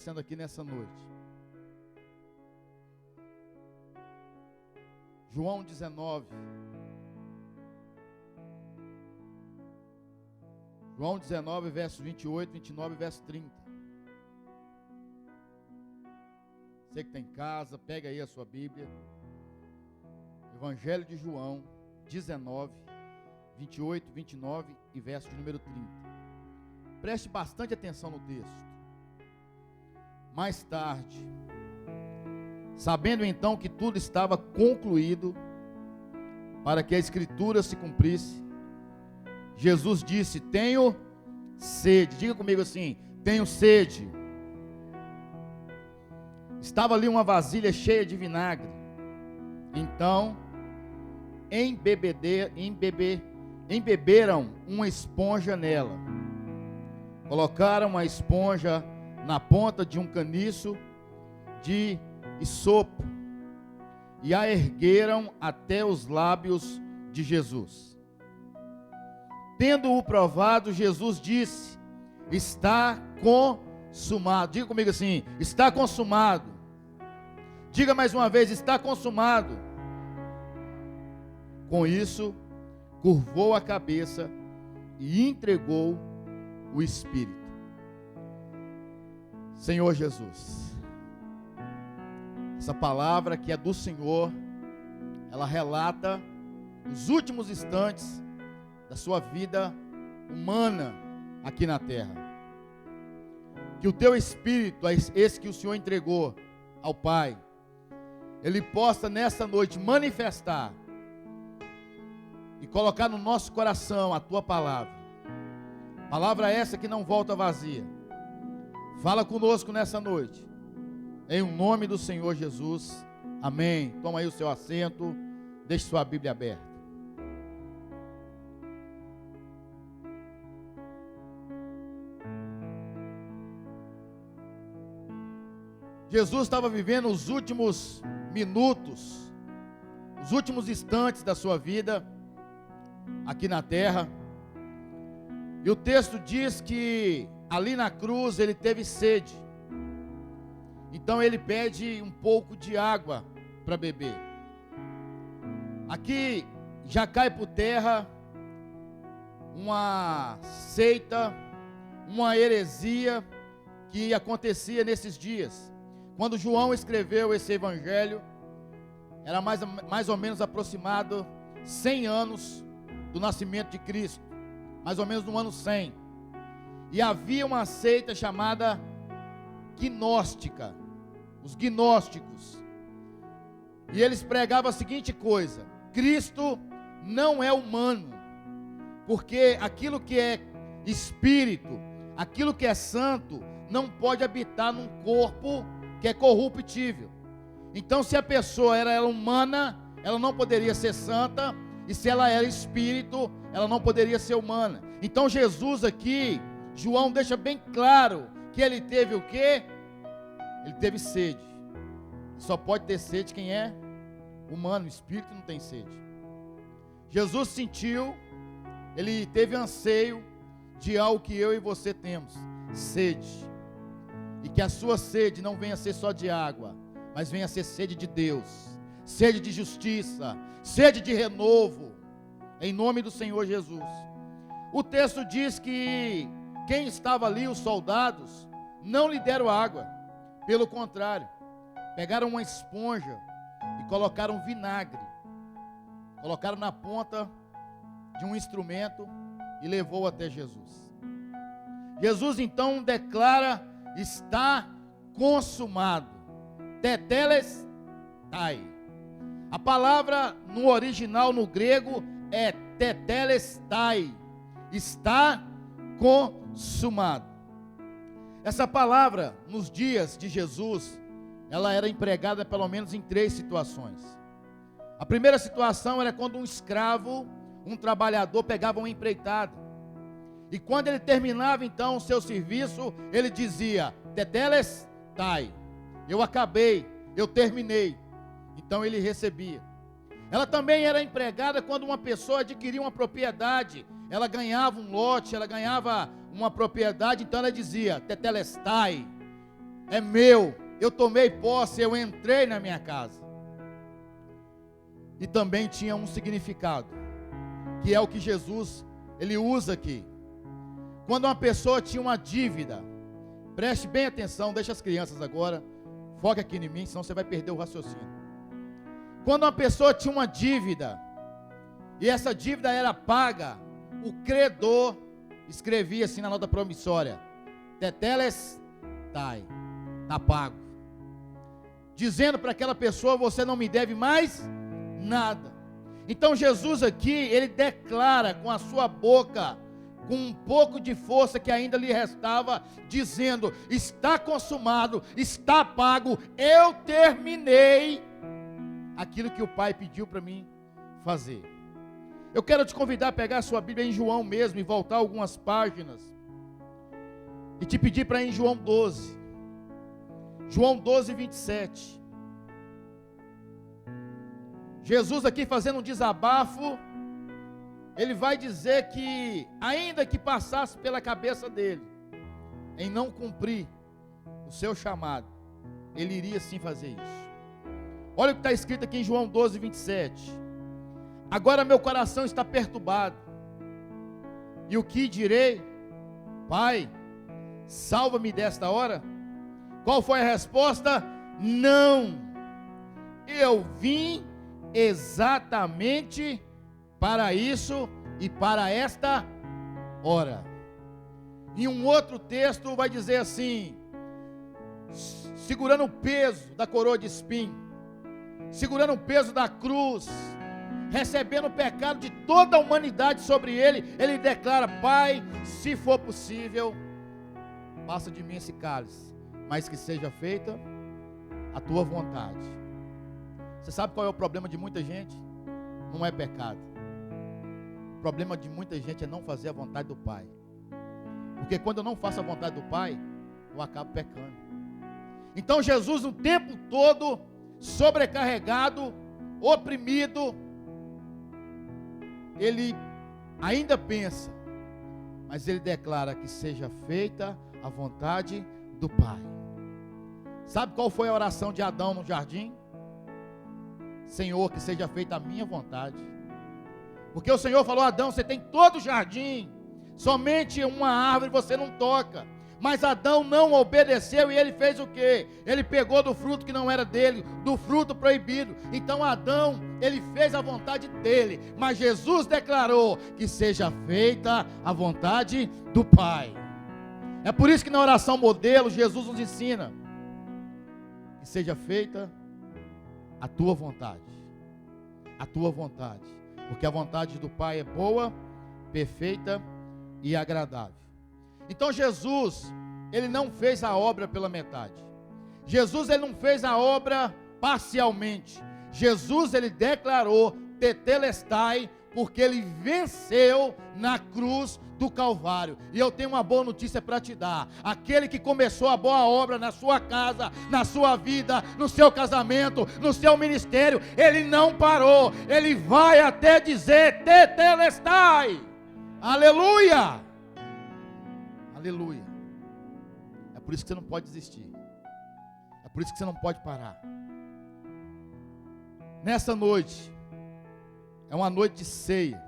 Sendo aqui nessa noite. João 19. João 19, versos 28, 29, verso 30. Você que está em casa, pega aí a sua Bíblia. Evangelho de João 19, 28, 29 e verso de número 30. Preste bastante atenção no texto. Mais tarde, sabendo então que tudo estava concluído, para que a Escritura se cumprisse, Jesus disse: tenho sede. Diga comigo assim: tenho sede. Estava ali uma vasilha cheia de vinagre. Então, embeberam uma esponja nela. Colocaram a esponja na ponta de um caniço de isopo e a ergueram até os lábios de Jesus. Tendo-o provado, Jesus disse: está consumado. Diga comigo assim: está consumado. Diga mais uma vez: está consumado. Com isso, curvou a cabeça e entregou o Espírito. Senhor Jesus, essa palavra que é do Senhor, ela relata os últimos instantes da sua vida humana aqui na terra. Que o teu Espírito, esse que o Senhor entregou ao Pai, ele possa nessa noite manifestar e colocar no nosso coração a tua palavra. Palavra essa que não volta vazia. Fala conosco nessa noite, em nome do Senhor Jesus, amém. Toma aí o seu assento, deixe sua Bíblia aberta. Jesus estava vivendo os últimos minutos, os últimos instantes da sua vida, aqui na terra, e o texto diz que ali na cruz ele teve sede. Então ele pede um pouco de água para beber. Aqui já cai por terra uma seita, uma heresia que acontecia nesses dias. Quando João escreveu esse evangelho, era mais ou menos aproximado 100 anos do nascimento de Cristo, mais ou menos no ano 100. E havia uma seita chamada gnóstica, os gnósticos. E eles pregavam a seguinte coisa: Cristo não é humano, porque aquilo que é espírito, aquilo que é santo, não pode habitar num corpo que é corruptível. Então, se a pessoa era humana, ela não poderia ser santa, e se ela era espírito, ela não poderia ser humana. Então Jesus aqui, João deixa bem claro que ele teve o quê? Ele teve sede. Só pode ter sede quem é humano, o espírito não tem sede. Jesus sentiu, ele teve anseio de algo que eu e você temos: sede. E que a sua sede não venha a ser só de água, mas venha a ser sede de Deus, sede de justiça, sede de renovo, em nome do Senhor Jesus. O texto diz que quem estava ali, os soldados, não lhe deram água. Pelo contrário, pegaram uma esponja e colocaram vinagre. Colocaram na ponta de um instrumento e levou até Jesus. Jesus então declara: está consumado. Tetelestai. A palavra no original, no grego, é tetelestai. Está consumado. Essa palavra, nos dias de Jesus, ela era empregada pelo menos em 3 situações. A primeira situação era quando um escravo, um trabalhador, pegava uma empreitada. E quando ele terminava então o seu serviço, ele dizia: tetelestai. Eu acabei, eu terminei. Então ele recebia. Ela também era empregada quando uma pessoa adquiria uma propriedade. Ela ganhava um lote, ela ganhava uma propriedade, então ela dizia: tetelestai. é meu, eu tomei posse, eu entrei na minha casa. E também tinha um significado, que é o que Jesus, ele usa aqui. Quando uma pessoa tinha uma dívida, preste bem atenção, deixa as crianças agora, foca aqui em mim, senão você vai perder o raciocínio. Quando uma pessoa tinha uma dívida, e essa dívida era paga, o credor escrevia assim na nota promissória: tetelestai, está pago. Dizendo para aquela pessoa: você não me deve mais nada. Então Jesus aqui, ele declara com a sua boca, com um pouco de força que ainda lhe restava, dizendo: está consumado, está pago, eu terminei aquilo que o Pai pediu para mim fazer. Eu quero te convidar a pegar a sua Bíblia em João mesmo e voltar algumas páginas e te pedir para ir em João 12. João 12, 27. Jesus aqui fazendo um desabafo, ele vai dizer que, ainda que passasse pela cabeça dele em não cumprir o seu chamado, ele iria sim fazer isso. Olha o que está escrito aqui em João 12, 27. Agora meu coração está perturbado, e o que direi? Pai, salva-me desta hora. Qual foi a resposta? Não, eu vim exatamente para isso e para esta hora. Em um outro texto vai dizer assim: segurando o peso da coroa de espinho, segurando o peso da cruz, recebendo o pecado de toda a humanidade sobre ele, ele declara: Pai, se for possível, passa de mim esse cálice, mas que seja feita a tua vontade. Você sabe qual é o problema de muita gente? Não é pecado. O problema de muita gente é não fazer a vontade do Pai. Porque quando eu não faço a vontade do Pai, eu acabo pecando. Então Jesus o tempo todo sobrecarregado, oprimido, ele ainda pensa, mas ele declara que seja feita a vontade do Pai. Sabe qual foi a oração de Adão no jardim? Senhor, que seja feita a minha vontade. Porque o Senhor falou: Adão, você tem todo o jardim, somente uma árvore você não toca. Mas Adão não obedeceu, e ele fez o quê? Ele pegou do fruto que não era dele, do fruto proibido. Então Adão, ele fez a vontade dele, mas Jesus declarou que seja feita a vontade do Pai. É por isso que na oração modelo Jesus nos ensina que seja feita a tua vontade, a tua vontade, porque a vontade do Pai é boa, perfeita e agradável. Então Jesus, ele não fez a obra pela metade. Jesus, ele não fez a obra parcialmente. Jesus, ele declarou tetelestai, porque ele venceu na cruz do Calvário. E eu tenho uma boa notícia para te dar: aquele que começou a boa obra na sua casa, na sua vida, no seu casamento, no seu ministério, ele não parou, ele vai até dizer tetelestai. Aleluia, aleluia. É por isso que você não pode desistir, é por isso que você não pode parar. Nessa noite é uma noite de ceia,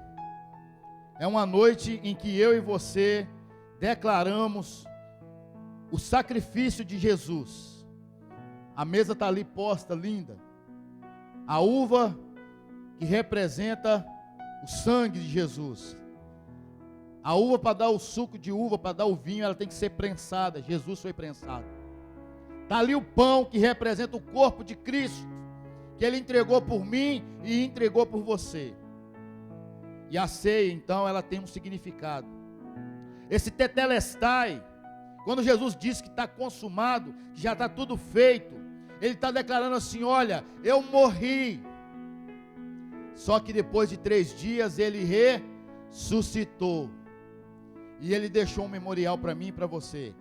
é uma noite em que eu e você declaramos o sacrifício de Jesus. A mesa está ali posta, linda. A uva que representa o sangue de Jesus. A uva, para dar o suco de uva, para dar o vinho, ela tem que ser prensada. Jesus foi prensado. Está ali o pão que representa o corpo de Cristo, que ele entregou por mim e entregou por você. E a ceia, então, ela tem um significado. Esse tetelestai, quando Jesus diz que está consumado, que já está tudo feito, ele está declarando assim: olha, eu morri, só que depois de 3 dias ele ressuscitou, e ele deixou um memorial para mim e para você: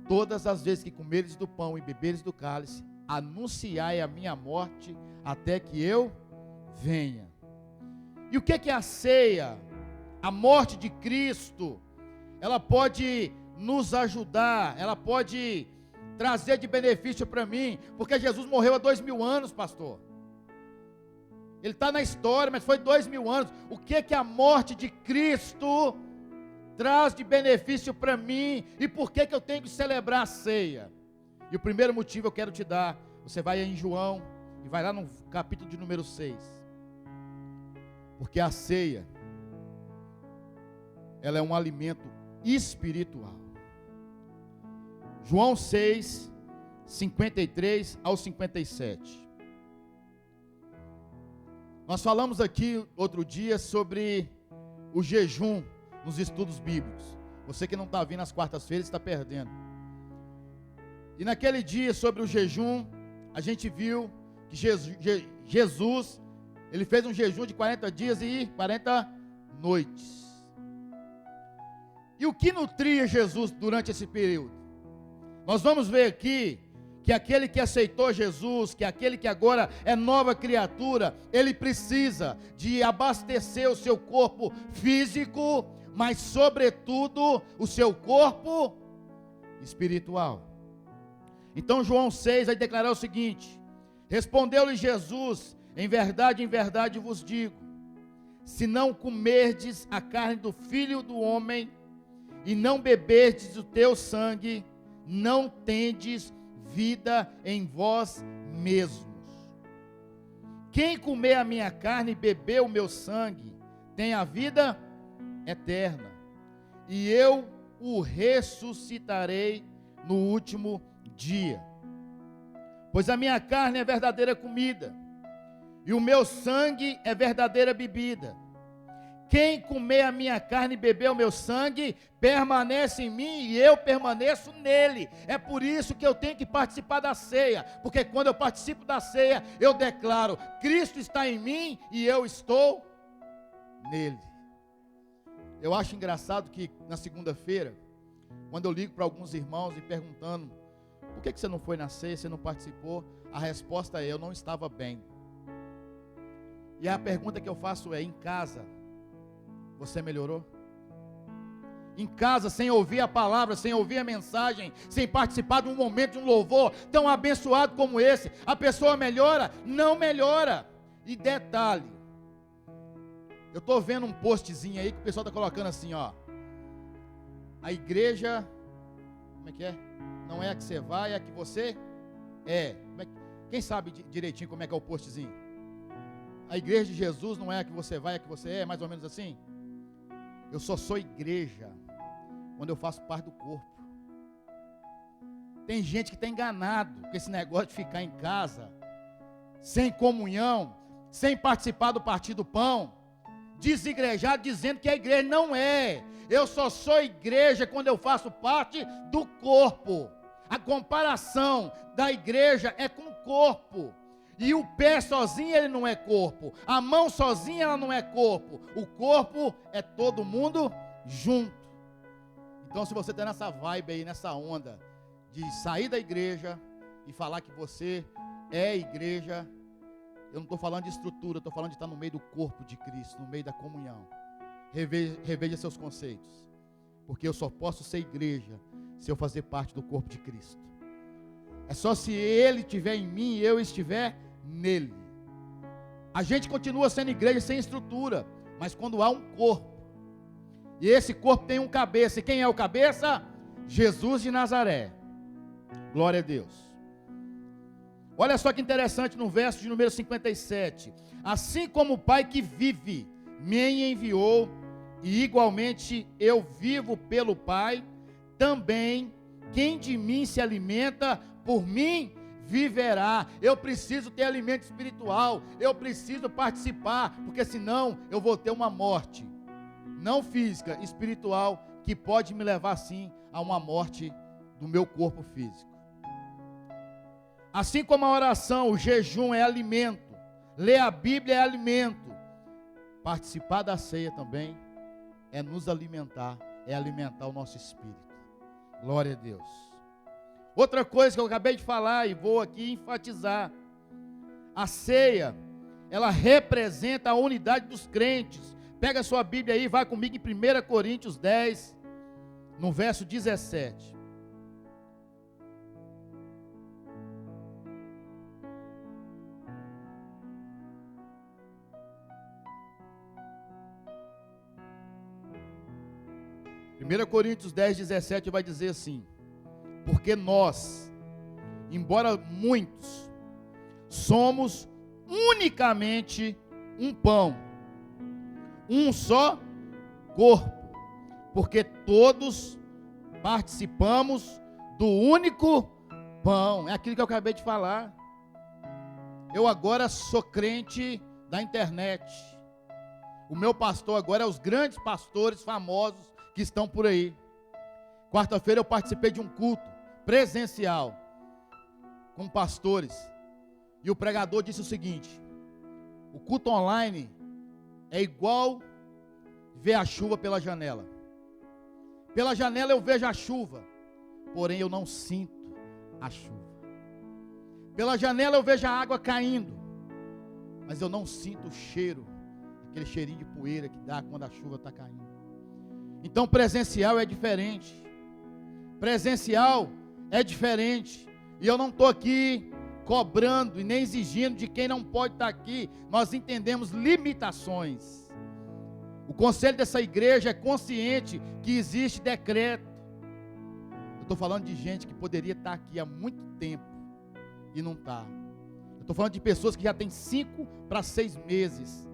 todas as vezes que comeres do pão e beberes do cálice, anunciai a minha morte até que eu venha. E o que é a ceia? A morte de Cristo, ela pode nos ajudar, ela pode trazer de benefício para mim? Porque Jesus morreu há 2000 anos, pastor. Ele está na história, mas foi 2000 anos. O que a morte de Cristo traz de benefício para mim? E por que eu tenho que celebrar a ceia? E o primeiro motivo eu quero te dar. Você vai em João e vai lá no capítulo de número 6. Porque a ceia, ela é um alimento espiritual. João 6, 53 ao 57. Nós falamos aqui outro dia sobre o jejum nos estudos bíblicos. Você que não está vindo às quartas-feiras está perdendo. E naquele dia sobre o jejum, a gente viu que Jesus, ele fez um jejum de 40 dias e 40 noites. E o que nutria Jesus durante esse período? Nós vamos ver aqui que aquele que aceitou Jesus, que aquele que agora é nova criatura, ele precisa de abastecer o seu corpo físico, mas sobretudo o seu corpo espiritual. Então João 6 vai declarar o seguinte: respondeu-lhe Jesus, em verdade vos digo, se não comerdes a carne do Filho do Homem, e não beberdes o teu sangue, não tendes vida em vós mesmos. Quem comer a minha carne e beber o meu sangue, tem a vida eterna, e eu o ressuscitarei no último dia. Pois a minha carne é verdadeira comida, e o meu sangue é verdadeira bebida. Quem comer a minha carne e beber o meu sangue, permanece em mim e eu permaneço nele. É por isso que eu tenho que participar da ceia, porque quando eu participo da ceia, eu declaro: Cristo está em mim e eu estou nele. Eu acho engraçado que na segunda-feira, quando eu ligo para alguns irmãos e perguntando: por que você não foi na ceia, você não participou? A resposta é: eu não estava bem. E a pergunta que eu faço é: em casa, você melhorou? Em casa, sem ouvir a palavra, sem ouvir a mensagem, sem participar de um momento de um louvor tão abençoado como esse, a pessoa melhora? Não melhora. E detalhe, eu estou vendo um postzinho aí que o pessoal está colocando assim, ó: a igreja, como é que é? Não é a que você vai, é a que você é. Quem sabe direitinho como é que é o postzinho? A igreja de Jesus não é a que você vai, é a que você é, mais ou menos assim? Eu só sou igreja quando eu faço parte do corpo. Tem gente que está enganado com esse negócio de ficar em casa, sem comunhão, sem participar do partir do pão, desigrejado, dizendo que a igreja não é. Eu só sou igreja quando eu faço parte do corpo. A comparação da igreja é com o corpo. E o pé sozinho ele não é corpo, a mão sozinha ela não é corpo, o corpo é todo mundo junto. Então se você está nessa vibe aí, nessa onda de sair da igreja e falar que você é igreja, eu não estou falando de estrutura, eu estou falando de estar no meio do corpo de Cristo, no meio da comunhão. Reveja seus conceitos, porque eu só posso ser igreja se eu fazer parte do corpo de Cristo. É só se Ele estiver em mim e eu estiver nele. A gente continua sendo igreja sem estrutura, mas quando há um corpo, e esse corpo tem um cabeça, e quem é o cabeça? Jesus de Nazaré. Glória a Deus. Olha só que interessante no verso de número 57: assim como o Pai que vive me enviou, e igualmente eu vivo pelo Pai, também quem de mim se alimenta, por mim viverá. Eu preciso ter alimento espiritual, eu preciso participar, porque senão eu vou ter uma morte, não física, espiritual, que pode me levar sim a uma morte do meu corpo físico. Assim como a oração, o jejum é alimento, ler a Bíblia é alimento, participar da ceia também é nos alimentar, é alimentar o nosso espírito. Glória a Deus. Outra coisa que eu acabei de falar e vou aqui enfatizar: a ceia, ela representa a unidade dos crentes. Pega a sua Bíblia aí, vai comigo em 1 Coríntios 10, no verso 17. 1 Coríntios 10, 17 vai dizer assim: porque nós, embora muitos, somos unicamente um pão, um só corpo, porque todos participamos do único pão. É aquilo que eu acabei de falar. Eu agora sou crente da internet. O meu pastor agora é os grandes pastores famosos que estão por aí. Quarta-feira eu participei de um culto presencial com pastores. E o pregador disse o seguinte: o culto online é igual ver a chuva pela janela. Pela janela eu vejo a chuva, porém eu não sinto a chuva. Pela janela eu vejo a água caindo, mas eu não sinto o cheiro, aquele cheirinho de poeira que dá quando a chuva está caindo. Então presencial é diferente. Presencial é diferente. E eu não estou aqui cobrando e nem exigindo de quem não pode estar aqui. Nós entendemos limitações. O conselho dessa igreja é consciente que existe decreto. Eu estou falando de gente que poderia estar aqui há muito tempo e não está. Eu estou falando de pessoas que já têm 5 para 6 meses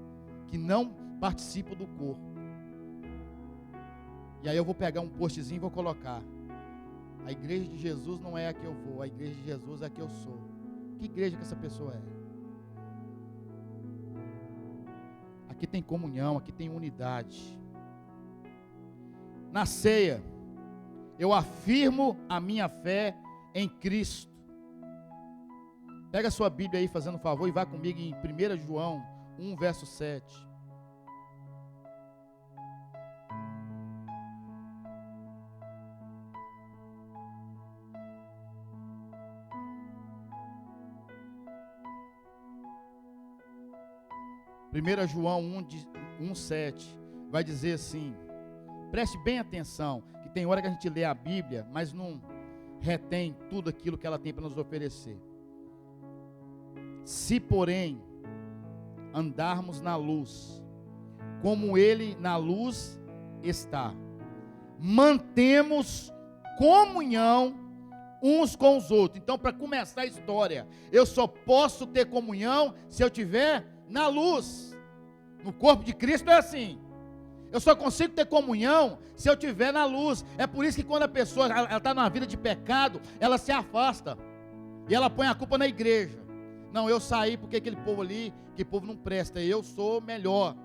que não participam do corpo. E aí eu vou pegar um postzinho e vou colocar: a igreja de Jesus não é a que eu vou, a igreja de Jesus é a que eu sou. Que igreja que essa pessoa é? Aqui tem comunhão, aqui tem unidade. Na ceia, eu afirmo a minha fé em Cristo. Pega a sua Bíblia aí, fazendo um favor, e vá comigo em 1 João 1, verso 7. João 1,7 vai dizer assim, preste bem atenção, que tem hora que a gente lê a Bíblia, mas não retém tudo aquilo que ela tem para nos oferecer. Se, porém, andarmos na luz, como Ele na luz está, mantemos comunhão uns com os outros. Então, para começar a história, eu só posso ter comunhão se eu tiver na luz. No corpo de Cristo é assim. Eu só consigo ter comunhão se eu estiver na luz. É por isso que quando a pessoa está numa vida de pecado, ela se afasta e ela põe a culpa na igreja. Não, eu saí porque aquele povo ali, que povo não presta, eu sou melhor.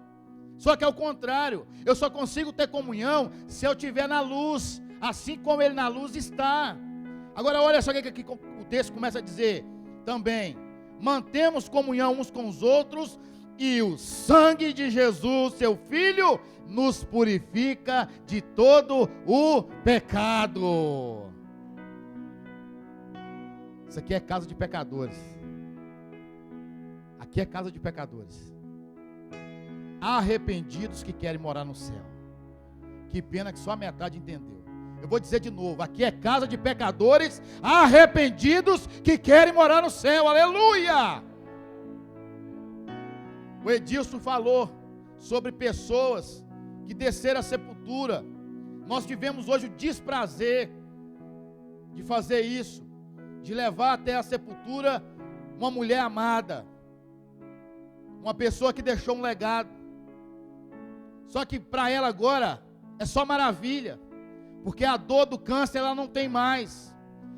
Só que é o contrário. Eu só consigo ter comunhão se eu estiver na luz, assim como Ele na luz está. Agora olha só o que o texto começa a dizer também: mantemos comunhão uns com os outros, e o sangue de Jesus, seu Filho, nos purifica de todo o pecado. Isso aqui é casa de pecadores. Aqui é casa de pecadores. Arrependidos que querem morar no céu. Que pena que só a metade entendeu. Eu vou dizer de novo: aqui é casa de pecadores arrependidos que querem morar no céu. Aleluia! O Edilson falou sobre pessoas que desceram à sepultura. Nós tivemos hoje o desprazer de fazer isso, de levar até a sepultura uma mulher amada, uma pessoa que deixou um legado. Só que para ela agora é só maravilha, porque a dor do câncer ela não tem mais.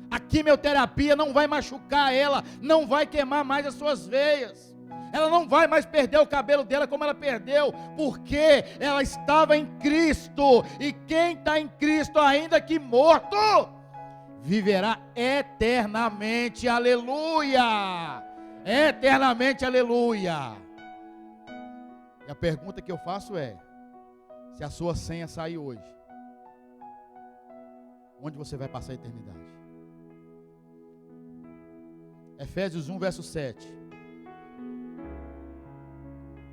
A quimioterapia não vai machucar ela, não vai queimar mais as suas veias. Ela não vai mais perder o cabelo dela como ela perdeu, porque ela estava em Cristo. E quem está em Cristo, ainda que morto, viverá eternamente. Aleluia! Eternamente, aleluia! E a pergunta que eu faço é: se a sua senha sair hoje, onde você vai passar a eternidade? Efésios 1, verso 7.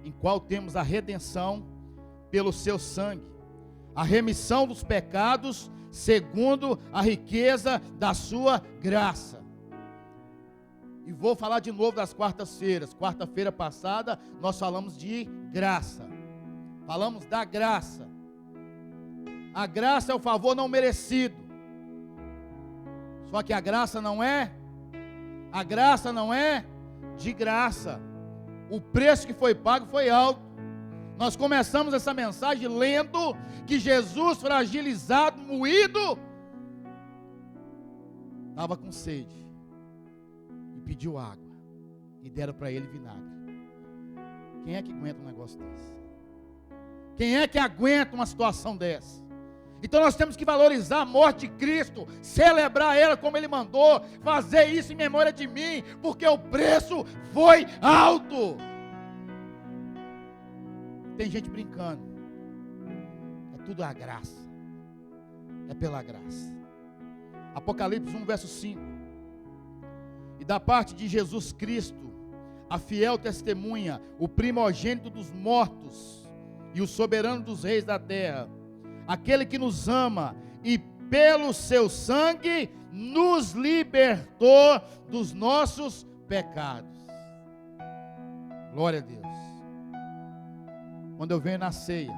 Em qual temos a redenção pelo seu sangue, a remissão dos pecados, segundo a riqueza da sua graça. E vou falar de novo das quartas-feiras. Quarta-feira passada nós falamos de graça. Falamos da graça. A graça é o favor não merecido. Só que a graça não é de graça. O preço que foi pago foi alto. Nós começamos essa mensagem lendo que Jesus, fragilizado, moído, estava com sede e pediu água, e deram para ele vinagre. Quem é que aguenta um negócio desse? Quem é que aguenta uma situação dessa? Então nós temos que valorizar a morte de Cristo, celebrar ela como Ele mandou, fazer isso em memória de mim, porque o preço foi alto. Tem gente brincando. É tudo a graça. É pela graça. Apocalipse 1, verso 5. E da parte de Jesus Cristo, a fiel testemunha, o primogênito dos mortos e o soberano dos reis da terra, aquele que nos ama e pelo seu sangue nos libertou dos nossos pecados. Glória a Deus. Quando eu venho na ceia,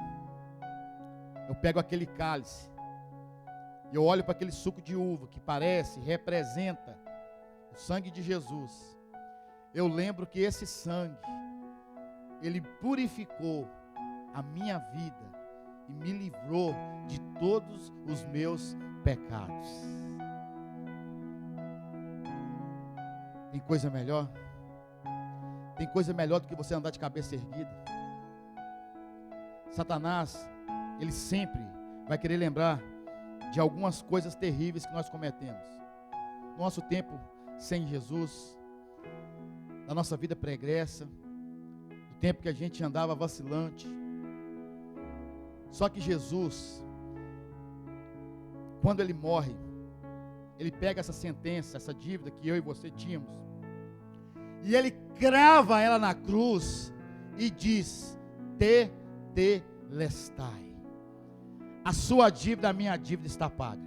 eu pego aquele cálice, e eu olho para aquele suco de uva que representa o sangue de Jesus. Eu lembro que esse sangue, ele purificou a minha vida e me livrou de todos os meus pecados. Tem coisa melhor? Tem coisa melhor do que você andar de cabeça erguida? Satanás, ele sempre vai querer lembrar de algumas coisas terríveis que nós cometemos. Nosso tempo sem Jesus, da nossa vida pregressa, do tempo que a gente andava vacilante. Só que Jesus, quando ele morre, ele pega essa sentença, essa dívida que eu e você tínhamos, e ele crava ela na cruz e diz: Tetelestai. A sua dívida, a minha dívida está paga.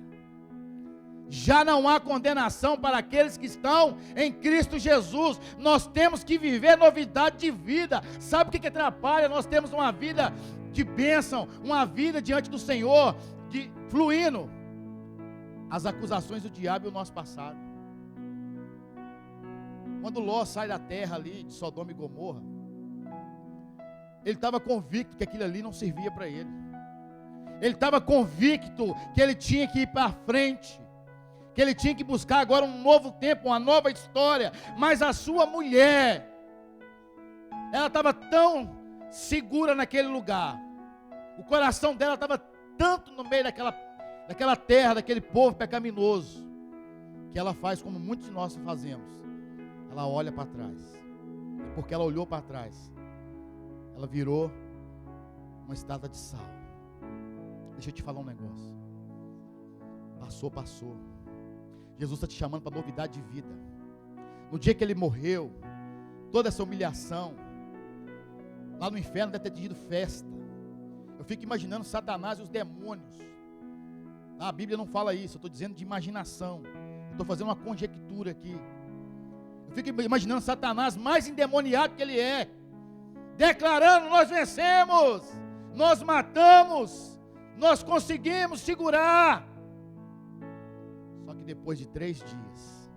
Já não há condenação para aqueles que estão em Cristo Jesus. Nós temos que viver novidade de vida. Sabe o que atrapalha? Nós temos uma vida de bênção, uma vida diante do Senhor, fluindo as acusações do diabo e o nosso passado. Quando Ló sai da terra ali de Sodoma e Gomorra, ele estava convicto que aquilo ali não servia para ele. Ele estava convicto que ele tinha que ir para frente, que ele tinha que buscar agora um novo tempo, uma nova história. Mas a sua mulher, ela estava tão segura naquele lugar, o coração dela estava tanto no meio daquela terra, daquele povo pecaminoso, que ela faz como muitos de nós fazemos. Ela olha para trás, e porque ela olhou para trás, ela virou uma estátua de sal. Deixa eu te falar um negócio. Passou. Jesus está te chamando para novidade de vida. No dia que ele morreu, toda essa humilhação, lá no inferno deve ter tido festa. Eu fico imaginando Satanás e os demônios. A Bíblia não fala isso, eu estou dizendo de imaginação. Estou fazendo uma conjectura aqui. Eu fico imaginando Satanás mais endemoniado que ele é, declarando: nós vencemos, nós matamos, nós conseguimos segurar. Só que depois de 3 dias,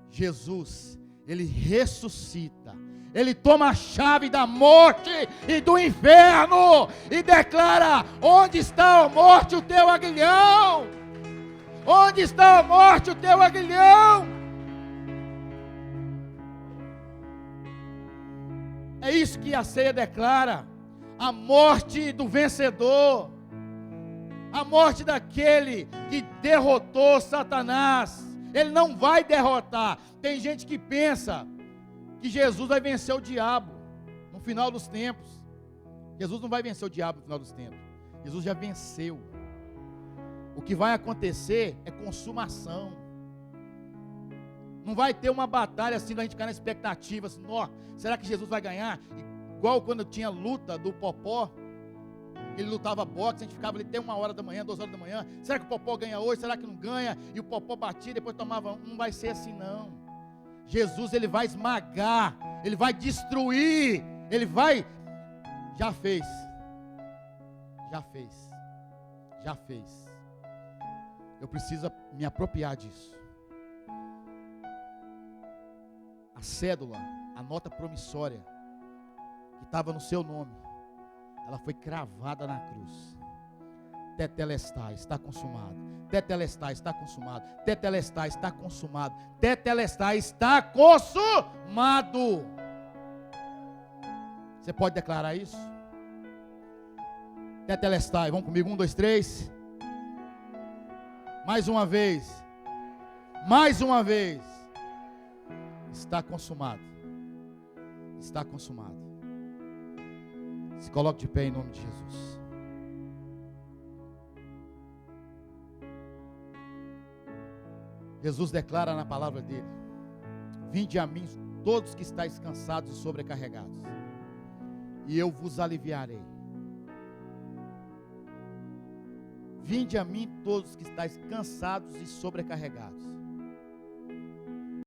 Jesus, ele ressuscita, ele toma a chave da morte e do inferno e declara: onde está a morte, o teu aguilhão? Onde está a morte, o teu aguilhão? É isso que a ceia declara: a morte do vencedor, a morte daquele que derrotou Satanás. Ele não vai derrotar. Tem gente que pensa que Jesus vai vencer o diabo no final dos tempos. Jesus não vai vencer o diabo no final dos tempos. Jesus já venceu. O que vai acontecer é consumação. Não vai ter uma batalha assim, da gente ficar na expectativa assim: será que Jesus vai ganhar? Igual quando tinha luta do Popó, ele lutava boxe, a gente ficava ali até 1h da manhã, 2h da manhã. Será que o Popó ganha hoje? Será que não ganha? E o Popó batia, depois tomava. Não vai ser assim não. Jesus, ele vai esmagar, ele vai destruir, ele vai. Já fez. já fez. Eu preciso me apropriar disso. A cédula, a nota promissória que estava no seu nome, ela foi cravada na cruz. Tetelestai, está consumado. Tetelestai, está consumado. Tetelestai, está consumado. Tetelestai, está consumado. Você pode declarar isso? Tetelestai, vamos comigo, 1, 2, 3. Mais uma vez. Mais uma vez. Está consumado. Está consumado. Se coloque de pé em nome de Jesus. Jesus declara na palavra dele: vinde a mim todos que estáis cansados e sobrecarregados, e eu vos aliviarei. Vinde a mim todos que estáis cansados e sobrecarregados,